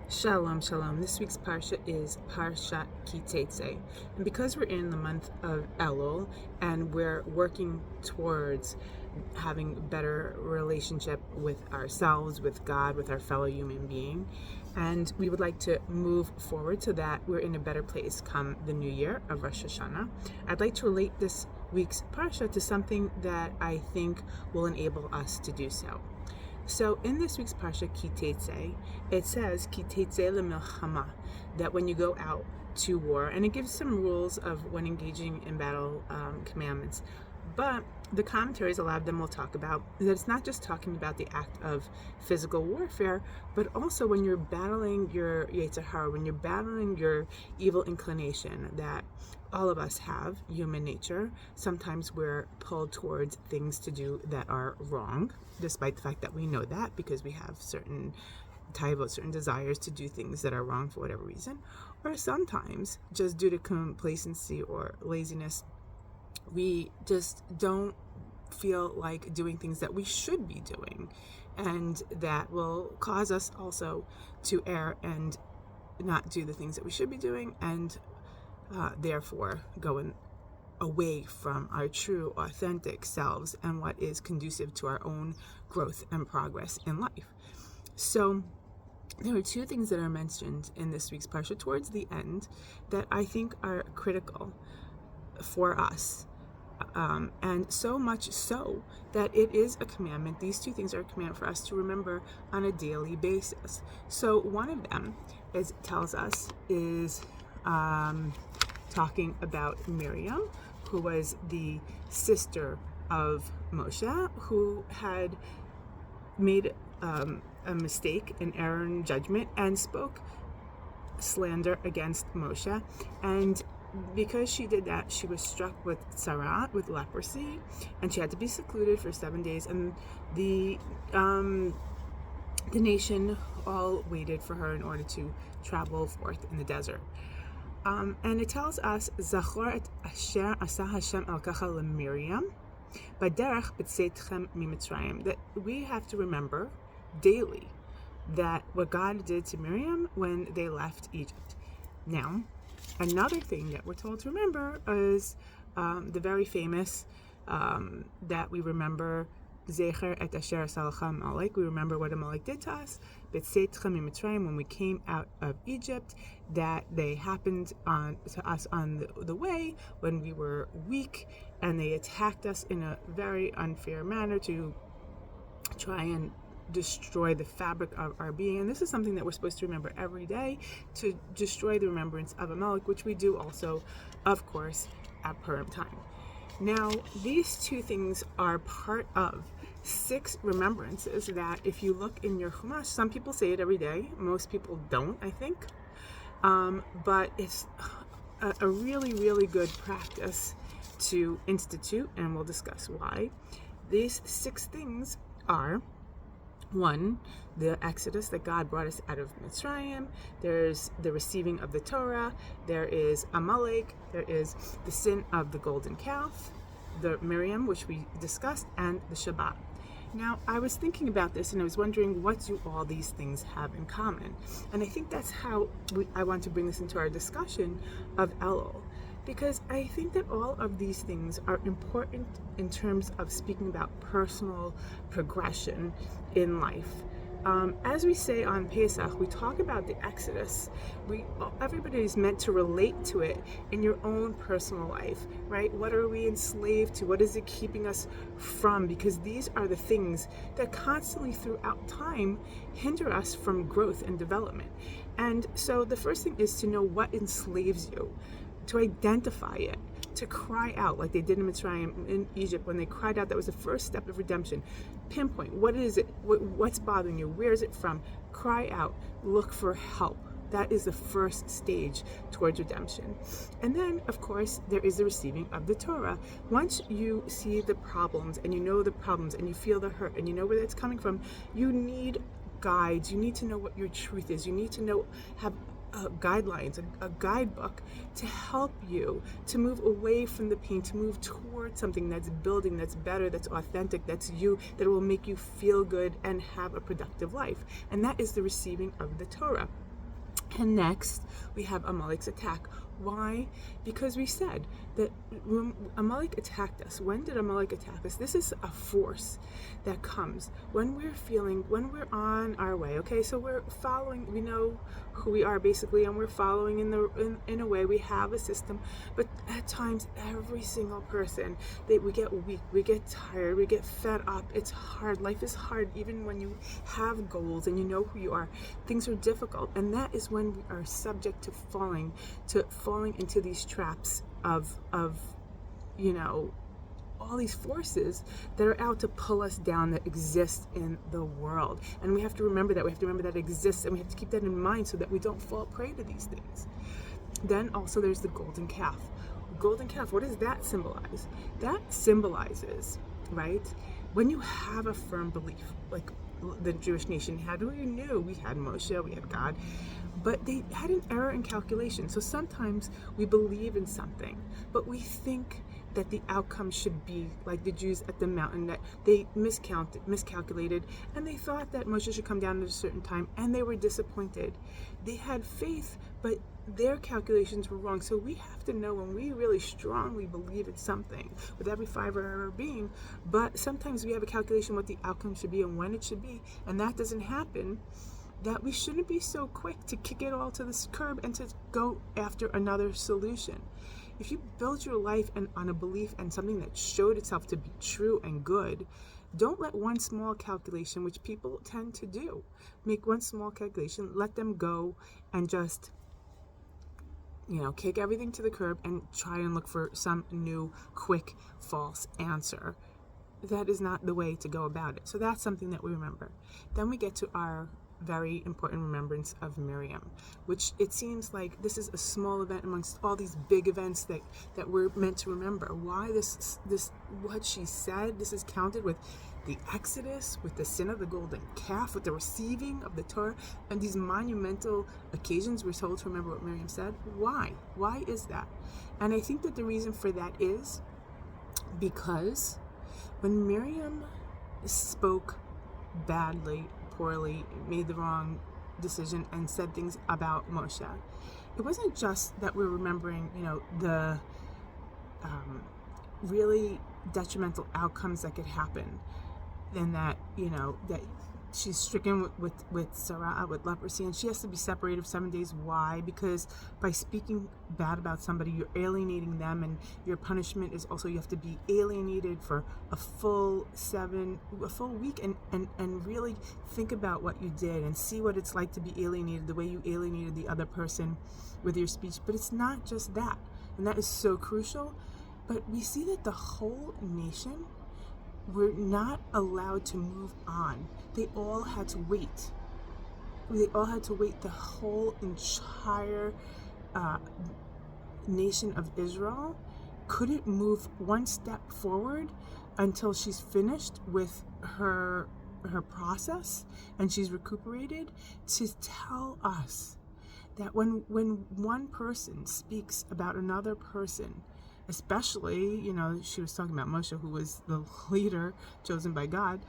Shalom, shalom. This week's Parsha is Parshat KiTeztei. And because we're in the month of Elul and we're working towards having a better relationship with ourselves, with God, with our fellow human being, and we would like to move forward so that we're in a better place come the new year of Rosh Hashanah, I'd like to relate this week's Parsha to something that I think will enable us to do so. So in this week's Parsha KiTeztei, it says KiTeztei le'milchama, that when you go out to war, and it gives some rules of when engaging in battle commandments. But the commentaries, a lot of them will talk about that it's not just talking about the act of physical warfare, but also when you're battling your Yetzer Hara, when you're battling your evil inclination that all of us have, human nature. Sometimes we're pulled towards things to do that are wrong, despite the fact that we know that because we have certain desires to do things that are wrong for whatever reason. Or sometimes, just due to complacency or laziness, we just don't feel like doing things that we should be doing, and that will cause us also to err and not do the things that we should be doing, and therefore going away from our true, authentic selves and what is conducive to our own growth and progress in life. So there are two things that are mentioned in this week's Parsha towards the end that I think are critical for us. And so much so that it is a commandment. These two things are a commandment for us to remember on a daily basis. So one of them tells us is talking about Miriam, who was the sister of Moshe, who had made a mistake, an error in judgment, and spoke slander against Moshe. And because she did that, she was struck with tzara, with leprosy, and she had to be secluded for 7 days. And the nation all waited for her in order to travel forth in the desert. And it tells us, Zachor et asher asa Hashem al-kacha leMiriam, baderech b'tzeitchem miMitzrayim, that we have to remember daily that what God did to Miriam when they left Egypt. Now, another thing that we're told to remember is the very famous that we remember, Zecher et asher asa Amalek. We remember what Amalek did to us, b'tzeitchem miMitzrayim, when we came out of Egypt, that they happened to us on the way when we were weak, and they attacked us in a very unfair manner to try and destroy the fabric of our being. And this is something that we're supposed to remember every day, to destroy the remembrance of Amalek, which we do also, of course, at Purim time. Now, these two things are part of 6 remembrances that if you look in your Chumash, some people say it every day, most people don't, I think. But it's a really, really good practice to institute, and we'll discuss why. These 6 things are: 1, the Exodus, that God brought us out of Mitzrayim. There's the receiving of the Torah. There is Amalek. There is the sin of the golden calf, the Miriam, which we discussed, and the Shabbat. Now, I was thinking about this, and I was wondering, what do all these things have in common? And I think that's how I want to bring this into our discussion of Elul, because I think that all of these things are important in terms of speaking about personal progression in life. As we say on Pesach, we talk about the Exodus. Everybody is meant to relate to it in your own personal life, right? What are we enslaved to? What is it keeping us from? Because these are the things that constantly throughout time hinder us from growth and development. And so the first thing is to know what enslaves you, to identify it, to cry out like they did in Mitzrayim, in Egypt, when they cried out. That was the first step of redemption. Pinpoint, what is it? What's bothering you? Where is it from? Cry out. Look for help. That is the first stage towards redemption. And then, of course, there is the receiving of the Torah. Once you see the problems, and you know the problems, and you feel the hurt, and you know where that's coming from, you need guides. You need to know what your truth is. You need to have guidelines, a guidebook to help you to move away from the pain, to move towards something that's building, that's better, that's authentic, that's you, that will make you feel good and have a productive life. And that is the receiving of the Torah. And next, we have Amalek's attack. Why? Because we said that when Amalek attacked us. When did Amalek attack us? This is a force that comes when we're on our way. Okay, so we're following. We know who we are basically, and we're following in a way. We have a system, but at times, every single person, we get weak, we get tired, we get fed up. It's hard. Life is hard, even when you have goals and you know who you are. Things are difficult, and that is when we are subject to falling into these traps of all these forces that are out to pull us down, that exist in the world. And we have to remember that. We have to remember that it exists, and we have to keep that in mind so that we don't fall prey to these things. Then also there's the golden calf. Golden calf, what does that symbolize? That symbolizes, right, when you have a firm belief, like the Jewish nation had. We knew we had Moshe, we had God, but they had an error in calculation. So sometimes we believe in something, but we think that the outcome should be like the Jews at the mountain, that they miscalculated, and they thought that Moshe should come down at a certain time, and they were disappointed. They had faith, but their calculations were wrong. So we have to know when we really strongly believe in something with every fiber of our being, but sometimes we have a calculation what the outcome should be and when it should be, and that doesn't happen, that we shouldn't be so quick to kick it all to the curb and to go after another solution. If you build your life on a belief and something that showed itself to be true and good, don't let one small calculation, which people tend to do, make one small calculation, let them go and just kick everything to the curb and try and look for some new, quick, false answer. That is not the way to go about it. So that's something that we remember. Then we get to our very important remembrance of Miriam, which it seems like this is a small event amongst all these big events that we're meant to remember. Why this what she said, this is counted with the Exodus, with the sin of the golden calf, with the receiving of the Torah, and these monumental occasions we're told to remember what Miriam said. Why? Why is that? And I think that the reason for that is because when Miriam spoke badly, poorly, made the wrong decision, and said things about Moshe, it wasn't just that we're remembering, the really detrimental outcomes that could happen, and that, that she's stricken with Sarah, with leprosy, and she has to be separated for 7 days. Why? Because by speaking bad about somebody, you're alienating them, and your punishment is also you have to be alienated for a full week, and really think about what you did and see what it's like to be alienated, the way you alienated the other person with your speech. But it's not just that, and that is so crucial. But we see that the whole nation were not allowed to move on. They all had to wait. The whole entire nation of Israel couldn't move one step forward until she's finished with her process and she's recuperated, to tell us that when one person speaks about another person, especially, she was talking about Moshe, who was the leader chosen by God,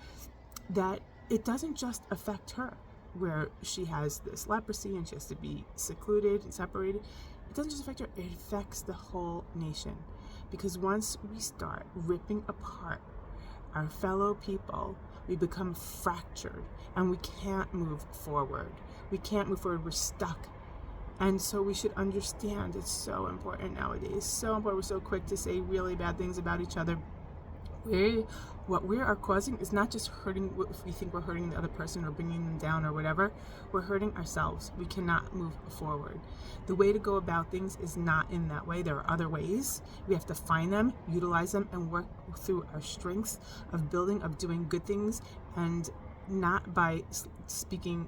that it doesn't just affect her, where she has this leprosy and she has to be secluded and separated. It doesn't just affect her, it affects the whole nation. Because once we start ripping apart our fellow people, we become fractured and we can't move forward. We're stuck. And so we should understand it's so important nowadays. So important. We're so quick to say really bad things about each other. What we are causing is not just hurting, if we think we're hurting the other person or bringing them down or whatever, we're hurting ourselves. We cannot move forward. The way to go about things is not in that way. There are other ways. We have to find them, utilize them, and work through our strengths of building, of doing good things, and not by speaking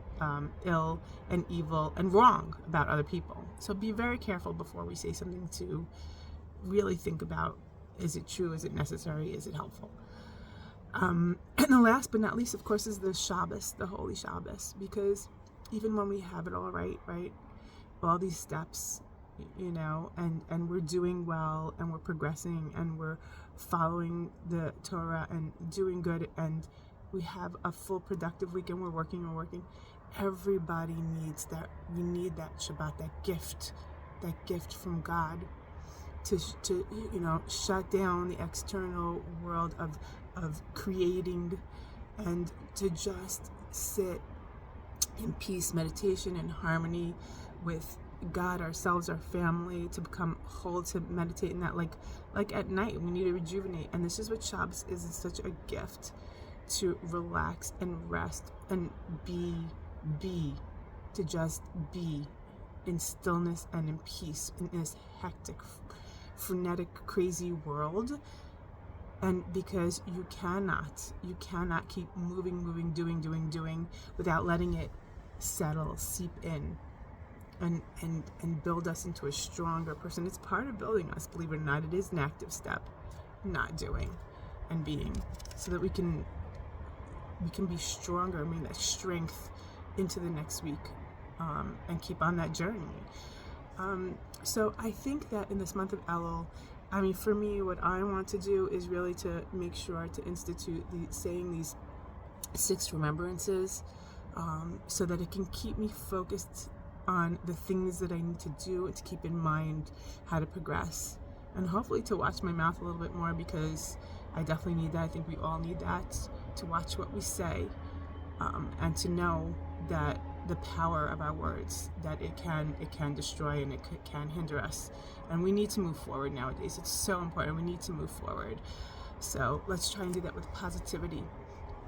ill and evil and wrong about other people. So be very careful before we say something, to really think about, is it true, is it necessary, is it helpful? And the last but not least, of course, is the Shabbos, the Holy Shabbos, because even when we have it all right, all these steps, and we're doing well, and we're progressing, and we're following the Torah and doing good, and we have a full productive week, and we're working, everybody needs that. We need that Shabbat, that gift from God to shut down the external world of creating, and to just sit in peace, meditation, and harmony with God, ourselves, our family, to become whole, to meditate in that, like at night we need to rejuvenate. And this is what Shabbos is. It's such a gift to relax and rest and be, to just be in stillness and in peace in this hectic, frenetic, crazy world. And because you cannot keep moving, doing without letting it settle, seep in, and build us into a stronger person. It's part of building us, believe it or not. It is an active step, not doing and being, so that we can be stronger, bring that strength into the next week, and keep on that journey. So I think that in this month of Elul, for me, what I want to do is really to make sure to institute saying these 6 remembrances, so that it can keep me focused on the things that I need to do, and to keep in mind how to progress, and hopefully to watch my mouth a little bit more, because I definitely need that. I think we all need that, to watch what we say, and to know that the power of our words, that it can destroy, and it can hinder us, and we need to move forward nowadays. It's so important. We need to move forward. So let's try and do that with positivity,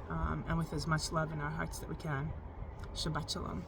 and with as much love in our hearts that we can. Shabbat Shalom.